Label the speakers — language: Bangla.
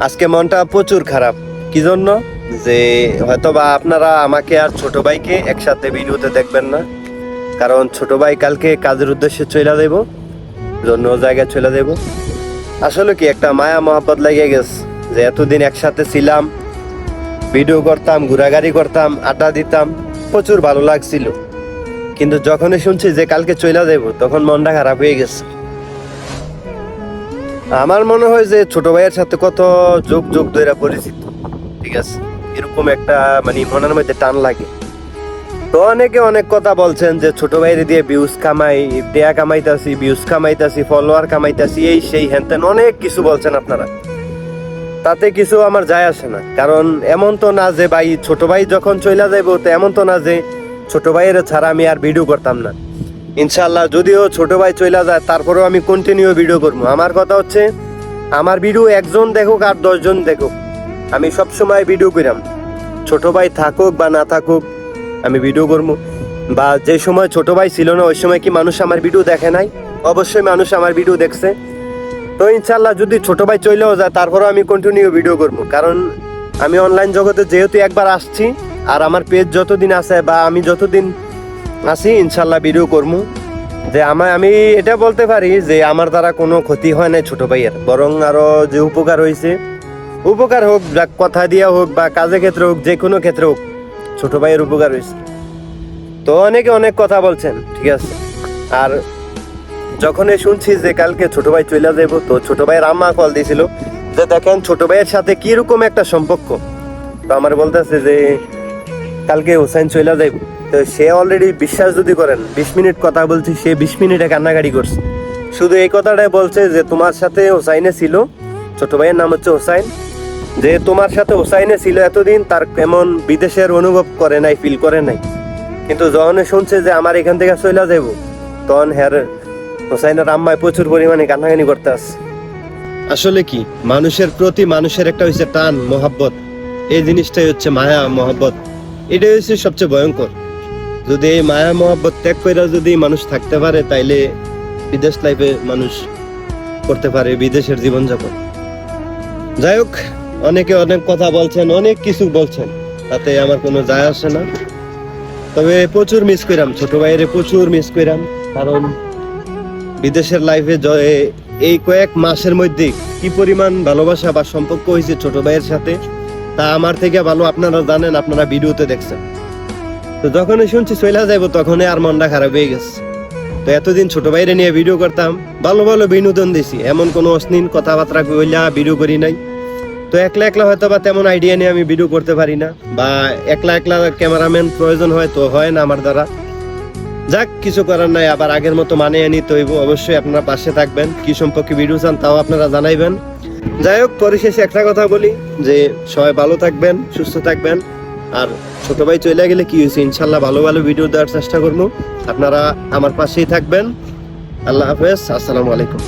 Speaker 1: আজকে মনটা প্রচুর খারাপ। কি জন্য? যে হয়তোবা আপনারা আমাকে আর ছোট ভাইকে একসাথে ভিডিওতে দেখবেন না, কারণ ছোট ভাই কালকে কাজের উদ্দেশ্যে চলে যাব, অন্য জায়গায় চলে যাব। আসলে কি একটা মায়া মহব্বত লেগে গেছে যে এতদিন একসাথে ছিলাম, ভিডিও করতাম, ঘোরাঘুরি করতাম, আড্ডা দিতাম, প্রচুর ভালো লাগছিল। কিন্তু যখনই শুনছি যে কালকে চলে যাব, তখন মনটা খারাপ হয়ে গেছে। আমার মনে হয় যে ছোট ভাইয়ের সাথে কত যুগ যুগ ধরে পরিচিত, ঠিক আছে, এরকম একটা মানে মনের মধ্যে টান লাগে। তো অনেকে অনেক কথা বলছেন যে ছোট ভাইয়ের দিয়ে ভিউজ কামাই, টেয়া কামাইতাছি, ভিউজ কামাইতাছি, ফলোয়ার কামাইতাছি, এই সেই হ্যান অনেক কিছু বলছেন আপনারা। তাতে কিছু আমার যায় আসে না, কারণ এমন তো না যে ভাই ছোট ভাই যখন চলে যাইব, তো এমন তো না যে ছোট ভাইয়ের ছাড়া আমি আর ভিডিও করতাম না। ইনশাল্লাহ যদিও ছোট ভাই চলে যায়, তারপরেও আমি কন্টিনিউ ভিডিও করবো। আমার কথা হচ্ছে আমার ভিডিও একজন দেখুক আর 10 জন দেখুক, আমি সবসময় ভিডিও করিলাম। ছোট ভাই থাকুক বা না থাকুক, আমি ভিডিও করবো। বা যে সময় ছোট ভাই ছিল না, ওই সময় কি মানুষ আমার ভিডিও দেখে নাই? অবশ্যই মানুষ আমার ভিডিও দেখছে। তো ইনশাল্লাহ যদি ছোট ভাই চলেও যায়, তারপরেও আমি কন্টিনিউ ভিডিও করবো, কারণ আমি অনলাইন জগতে যেহেতু একবার আসছি, আর আমার পেজ যতদিন আছে বা আমি যতদিন আছি, ইনশাল্লাহ ভিডিও করবো। যে আমি এটা বলতে পারি যে আমার দ্বারা কোনো ক্ষতি হয় নাই ছোট ভাইয়ের, বরং আরো যে উপকার হয়েছে, উপকার হোক কথা দিয়া হোক বা কাজের ক্ষেত্রে হোক, যে কোনো ক্ষেত্রে হোক, ছোট ভাইয়ের উপকার হয়েছে। তো অনেকে অনেক কথা বলছেন, ঠিক আছে। আর যখনই শুনছি যে কালকে ছোট ভাই চলে যাব, তো ছোট ভাইয়ের আম্মা কল দিয়েছিল যে দেখেন ছোট ভাইয়ের সাথে কিরকম একটা সম্পর্ক। তো আমার বলতেছে যে কালকে হোসাইন চলে যাইব। তো সে অলরেডি, বিশ্বাস যদি করেন, 20 মিনিট কথা বলছি, সে 20 মিনিটে কান্নাকাটি করছে। শুধু এই কথাটাই বলছে যে তোমার সাথে হোসাইনে ছিল, ছোট ভাইয়ের নাম হচ্ছে হোসাইন, যে তোমার সাথে হোসাইনে ছিল এতদিন, তার এমন বিদেশের অনুভব করে নাই, ফিল করে নাই। কিন্তু যখন শুনছে যে আমার এখান থেকে চলে যাইব, তখন হোসাইনের আম্মায় প্রচুর পরিমাণে কান্নাকানি করতে আসছে। আসলে কি মানুষের প্রতি মানুষের একটা হচ্ছে টান, মহাব্বত, এই জিনিসটাই হচ্ছে মায়া মহাব্বত। এটাই হচ্ছে সবচেয়ে ভয়ঙ্কর। যদি এই মায়া মহাব্বত ত্যাগ করে যদি মানুষ থাকতে পারে, তাইলে বিদেশ লাইফে মানুষ করতে পারে বিদেশের জীবনযাপন। যাই হোক, অনেকে অনেক কথা বলছেন, অনেক কিছু বলছেন, তাতে আমার কোনো যায় আসে না। তবে প্রচুর মিস কইরাম ছোট ভাইয়ের, প্রচুর মিস কইরাম। কারণ বিদেশের লাইফে এই কয়েক মাসের মধ্যে কি পরিমাণ ভালোবাসা বা সম্পর্ক হয়েছে ছোট ভাইয়ের সাথে, তা আমার থেকে ভালো আপনারা জানেন, আপনারা ভিডিওতে দেখছেন। তো যখনই শুনছি চলে যাবো, তখনই আর মনটা খারাপ হয়ে গেছে। তো এতদিন ছোট ভাইরে নিয়ে ভিডিও করতাম, ভালো ভালো বিনোদন দিছি, এমন কোনো অশ্লীল কথাবার্তা কইলা ভিডিও করি নাই। তো একলা একলা হয়তো বা তেমন আইডিয়া নিয়ে আমি ভিডিও করতে পারি না, বা একলা একলা ক্যামেরাম্যান প্রয়োজন হয়, তো হয় না আমার দ্বারা। যাক, কিছু করার নাই, আবার আগের মতো মানিয়ে নিতে হইব। অবশ্যই আপনারা পাশে থাকবেন, কি সম্পর্কে ভিডিও চান তাও আপনারা জানাইবেন। যাই হোক, পরিশেষে একটা কথা বলি যে সবাই ভালো থাকবেন, সুস্থ থাকবেন। আর ছোট ভাই চলে গেলে কি হয়েছে, ইনশাল্লাহ ভালো ভালো ভিডিও দেওয়ার চেষ্টা করবো। আপনারা আমার পাশেই থাকবেন। আল্লাহ হাফেজ, আসসালামু আলাইকুম।